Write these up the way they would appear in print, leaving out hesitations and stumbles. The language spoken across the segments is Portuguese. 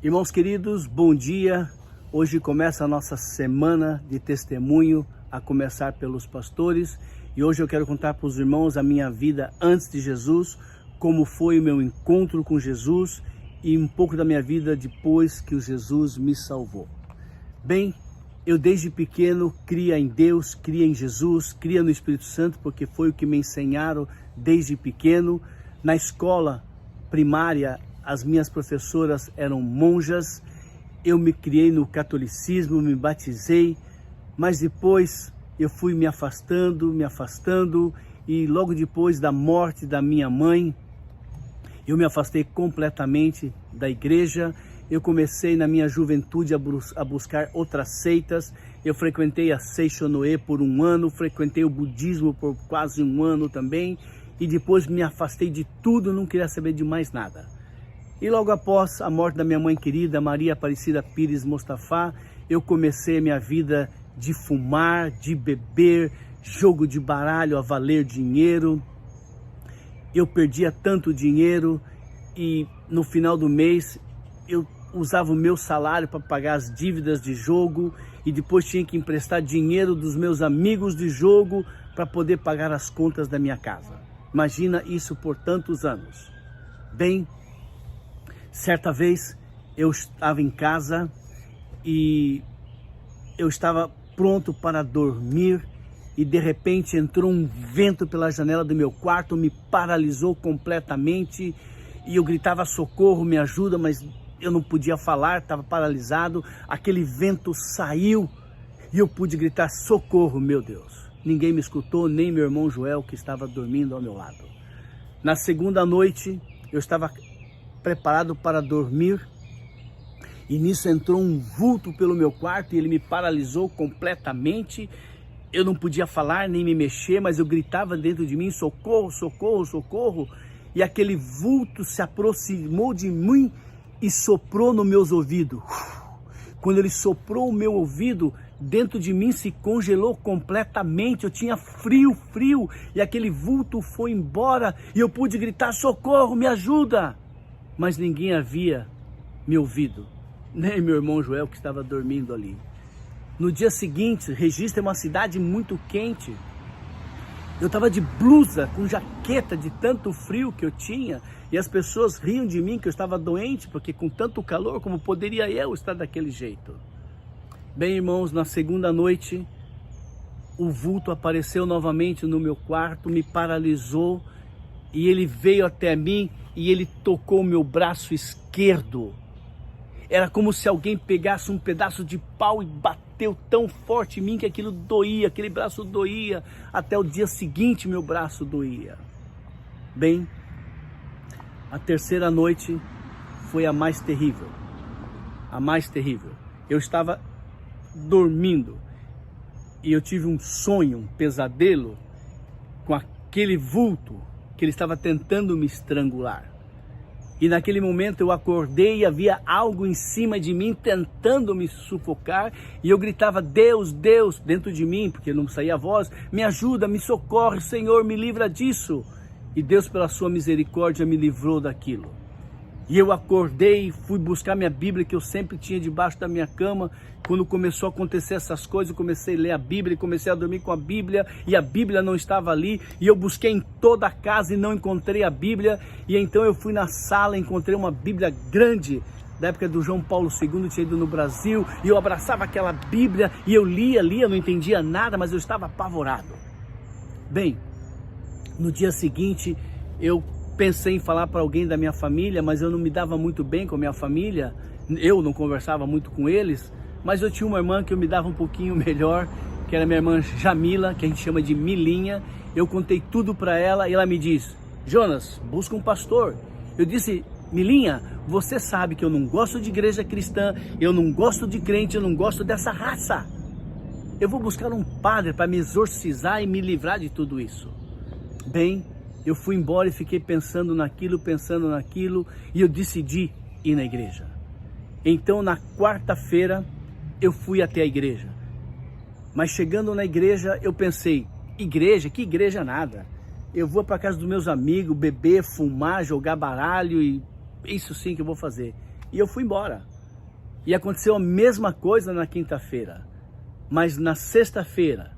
Irmãos queridos, bom dia. Hoje começa a nossa semana de testemunho, a começar pelos pastores. E hoje eu quero contar para os irmãos a minha vida antes de Jesus, como foi o meu encontro com Jesus e um pouco da minha vida depois que o Jesus me salvou. Bem, eu desde pequeno cria em Deus, cria em Jesus, cria no Espírito Santo, porque foi o que me ensinaram desde pequeno. Na escola primária, as minhas professoras eram monjas, eu me criei no catolicismo, me batizei, mas depois eu fui me afastando, e logo depois da morte da minha mãe, eu me afastei completamente da igreja. Eu comecei na minha juventude a buscar outras seitas. Eu frequentei a Seichonoe por um ano, frequentei o budismo por quase um ano também, e depois me afastei de tudo, não queria saber de mais nada. E logo após a morte da minha mãe querida, Maria Aparecida Pires Mostafá, eu comecei a minha vida de fumar, de beber, jogo de baralho a valer dinheiro. Eu perdia tanto dinheiro e no final do mês eu usava o meu salário para pagar as dívidas de jogo e depois tinha que emprestar dinheiro dos meus amigos de jogo para poder pagar as contas da minha casa. Imagina isso por tantos anos. Bem, certa vez eu estava em casa e eu estava pronto para dormir e de repente entrou um vento pela janela do meu quarto, me paralisou completamente e eu gritava socorro, me ajuda, mas eu não podia falar, estava paralisado. Aquele vento saiu e eu pude gritar socorro, meu Deus. Ninguém me escutou, nem meu irmão Joel, que estava dormindo ao meu lado. Na segunda noite eu estava preparado para dormir e nisso entrou um vulto pelo meu quarto e ele me paralisou completamente. Eu não podia falar nem me mexer, mas eu gritava dentro de mim socorro, socorro, socorro, e aquele vulto se aproximou de mim e soprou nos meus ouvidos. Quando ele soprou o meu ouvido, dentro de mim se congelou completamente, eu tinha frio, e aquele vulto foi embora e eu pude gritar socorro, me ajuda. Mas ninguém havia me ouvido, nem meu irmão Joel, que estava dormindo ali. No dia seguinte, Registro é uma cidade muito quente. Eu estava de blusa, com jaqueta, de tanto frio que eu tinha, e as pessoas riam de mim que eu estava doente, porque com tanto calor, como poderia eu estar daquele jeito? Bem, irmãos, na segunda noite, o vulto apareceu novamente no meu quarto, me paralisou, e ele veio até mim e ele tocou o meu braço esquerdo. Era como se alguém pegasse um pedaço de pau e bateu tão forte em mim que aquilo doía, aquele braço doía. Até o dia seguinte meu braço doía. Bem, a terceira noite foi a mais terrível. A mais terrível. Eu estava dormindo e eu tive um sonho, um pesadelo com aquele vulto que ele estava tentando me estrangular. E naquele momento eu acordei e havia algo em cima de mim tentando me sufocar. E eu gritava, Deus, Deus, dentro de mim, porque não saía a voz, me ajuda, me socorre, Senhor, me livra disso. E Deus, pela sua misericórdia, me livrou daquilo. E eu acordei e fui buscar minha Bíblia, que eu sempre tinha debaixo da minha cama. Quando começou a acontecer essas coisas, eu comecei a ler a Bíblia, comecei a dormir com a Bíblia, e a Bíblia não estava ali, e eu busquei em toda a casa e não encontrei a Bíblia, e então eu fui na sala, encontrei uma Bíblia grande, da época do João Paulo II, tinha ido no Brasil, e eu abraçava aquela Bíblia, e eu lia, não entendia nada, mas eu estava apavorado. Bem, no dia seguinte, eu pensei em falar para alguém da minha família, mas eu não me dava muito bem com a minha família, eu não conversava muito com eles, mas eu tinha uma irmã que eu me dava um pouquinho melhor, que era minha irmã Jamila, que a gente chama de Milinha. Eu contei tudo para ela e ela me diz, Jonas, busca um pastor. Eu disse, Milinha, você sabe que eu não gosto de igreja cristã, eu não gosto de crente, eu não gosto dessa raça. Eu vou buscar um padre para me exorcizar e me livrar de tudo isso. Bem, eu fui embora e fiquei pensando naquilo, e eu decidi ir na igreja. Então, na quarta-feira, eu fui até a igreja. Mas chegando na igreja, eu pensei, igreja? Que igreja nada. Eu vou para casa dos meus amigos, beber, fumar, jogar baralho, e isso sim que eu vou fazer. E eu fui embora. E aconteceu a mesma coisa na quinta-feira. Mas na sexta-feira,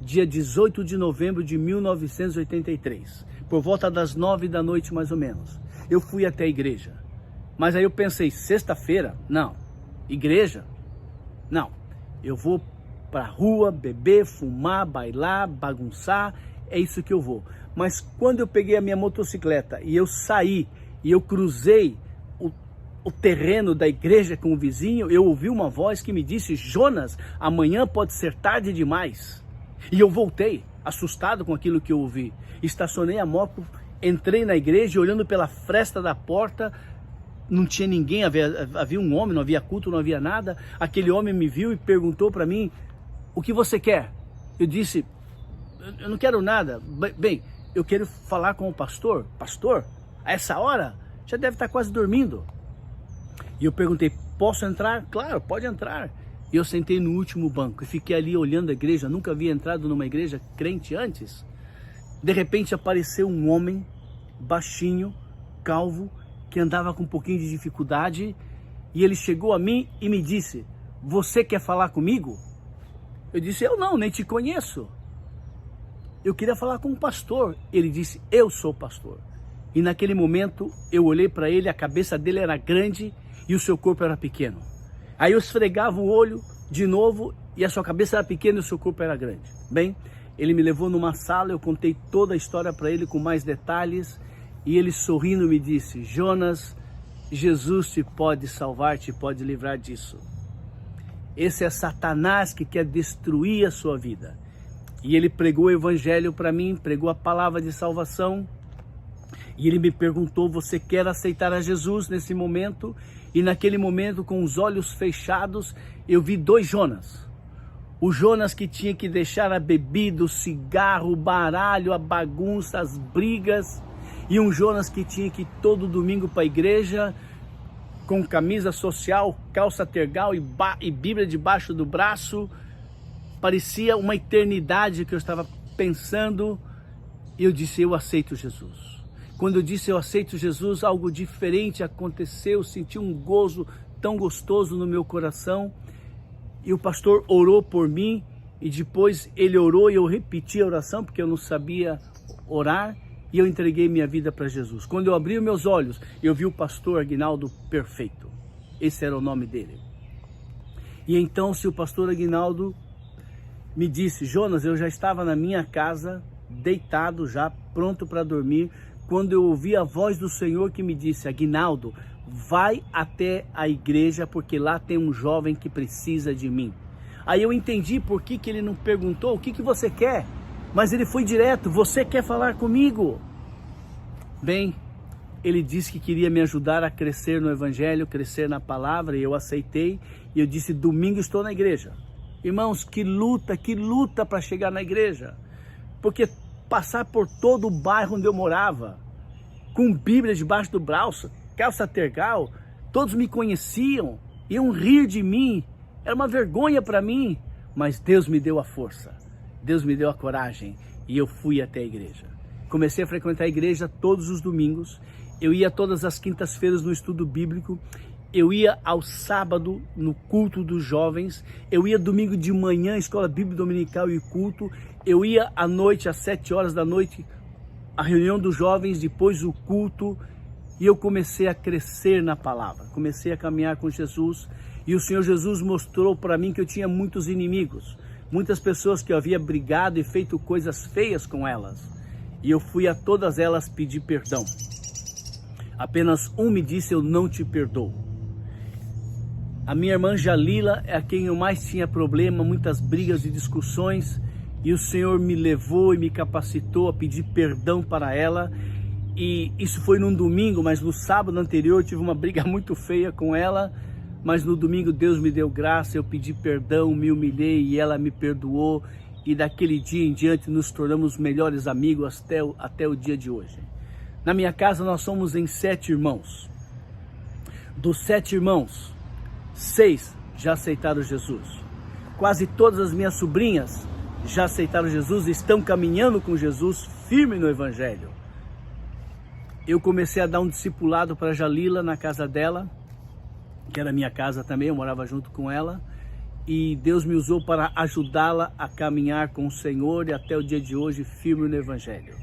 dia 18 de novembro de 1983, por volta das 9 da noite mais ou menos, eu fui até a igreja. Mas aí eu pensei, sexta-feira? Não. Igreja? Não. Eu vou para a rua, beber, fumar, bailar, bagunçar, é isso que eu vou. Mas quando eu peguei a minha motocicleta e eu saí, e eu cruzei o terreno da igreja com o vizinho, eu ouvi uma voz que me disse, Jonas, amanhã pode ser tarde demais. E eu voltei, assustado com aquilo que eu ouvi. Estacionei a moto, entrei na igreja e olhando pela fresta da porta, não tinha ninguém, havia um homem, não havia culto, não havia nada. Aquele homem me viu e perguntou para mim, o que você quer? Eu disse, eu não quero nada. Bem, eu quero falar com o pastor. Pastor? A essa hora? Já deve estar quase dormindo. E eu perguntei, posso entrar? Claro, pode entrar. E eu sentei no último banco e fiquei ali olhando a igreja. Nunca havia entrado numa igreja crente antes. De repente apareceu um homem baixinho, calvo, que andava com um pouquinho de dificuldade. E ele chegou a mim e me disse, você quer falar comigo? Eu disse, eu não, nem te conheço. Eu queria falar com um pastor. Ele disse, eu sou pastor. E naquele momento eu olhei para ele, a cabeça dele era grande e o seu corpo era pequeno. Aí eu esfregava o olho de novo e a sua cabeça era pequena e o seu corpo era grande. Bem, ele me levou numa sala, eu contei toda a história para ele com mais detalhes e ele sorrindo me disse, Jonas, Jesus te pode salvar, te pode livrar disso. Esse é Satanás que quer destruir a sua vida. E ele pregou o evangelho para mim, pregou a palavra de salvação. E ele me perguntou, você quer aceitar a Jesus nesse momento? E naquele momento, com os olhos fechados, eu vi dois Jonas. O Jonas que tinha que deixar a bebida, o cigarro, o baralho, a bagunça, as brigas. E um Jonas que tinha que ir todo domingo para a igreja, com camisa social, calça tergal e Bíblia debaixo do braço. Parecia uma eternidade que eu estava pensando. E eu disse, eu aceito Jesus. Quando eu disse eu aceito Jesus, algo diferente aconteceu, senti um gozo tão gostoso no meu coração. E o pastor orou por mim e depois ele orou e eu repeti a oração porque eu não sabia orar e eu entreguei minha vida para Jesus. Quando eu abri os meus olhos, eu vi o pastor Aguinaldo perfeito. Esse era o nome dele. E então se o pastor Aguinaldo me disse, Jonas, eu já estava na minha casa, deitado já, pronto para dormir, quando eu ouvi a voz do Senhor que me disse, Aguinaldo, vai até a igreja porque lá tem um jovem que precisa de mim. Aí eu entendi por que ele não perguntou, o que você quer? Mas ele foi direto, você quer falar comigo? Bem, ele disse que queria me ajudar a crescer no evangelho, crescer na palavra, e eu aceitei. E eu disse, domingo estou na igreja. Irmãos, que luta para chegar na igreja. Porque passar por todo o bairro onde eu morava, com Bíblia debaixo do braço, calça tergal, todos me conheciam, iam rir de mim, era uma vergonha para mim, mas Deus me deu a força, Deus me deu a coragem e eu fui até a igreja. Comecei a frequentar a igreja todos os domingos, eu ia todas as quintas-feiras no estudo bíblico, eu ia ao sábado no culto dos jovens, eu ia domingo de manhã, escola bíblica dominical e culto, eu ia à noite, às 7 horas da noite, a reunião dos jovens, depois o culto, e eu comecei a crescer na palavra, comecei a caminhar com Jesus, e o Senhor Jesus mostrou para mim que eu tinha muitos inimigos, muitas pessoas que eu havia brigado e feito coisas feias com elas, e eu fui a todas elas pedir perdão. Apenas um me disse, eu não te perdoo. A minha irmã Jalila é a quem eu mais tinha problema, muitas brigas e discussões, e o Senhor me levou e me capacitou a pedir perdão para ela, e isso foi num domingo, mas no sábado anterior eu tive uma briga muito feia com ela, mas no domingo Deus me deu graça, eu pedi perdão, me humilhei e ela me perdoou, e daquele dia em diante nos tornamos melhores amigos até o dia de hoje. Na minha casa nós somos em 7 irmãos, dos 7 irmãos, 6 já aceitaram Jesus. Quase todas as minhas sobrinhas já aceitaram Jesus e estão caminhando com Jesus firme no evangelho. Eu comecei a dar um discipulado para Jalila na casa dela, que era minha casa também, eu morava junto com ela. E Deus me usou para ajudá-la a caminhar com o Senhor e até o dia de hoje firme no Evangelho.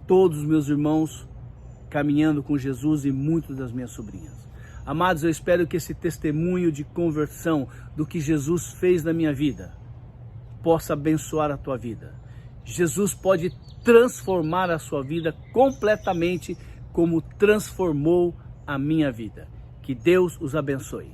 Todos os meus irmãos caminhando com Jesus e muitas das minhas sobrinhas. Amados, eu espero que esse testemunho de conversão do que Jesus fez na minha vida possa abençoar a tua vida. Jesus pode transformar a sua vida completamente como transformou a minha vida. Que Deus os abençoe.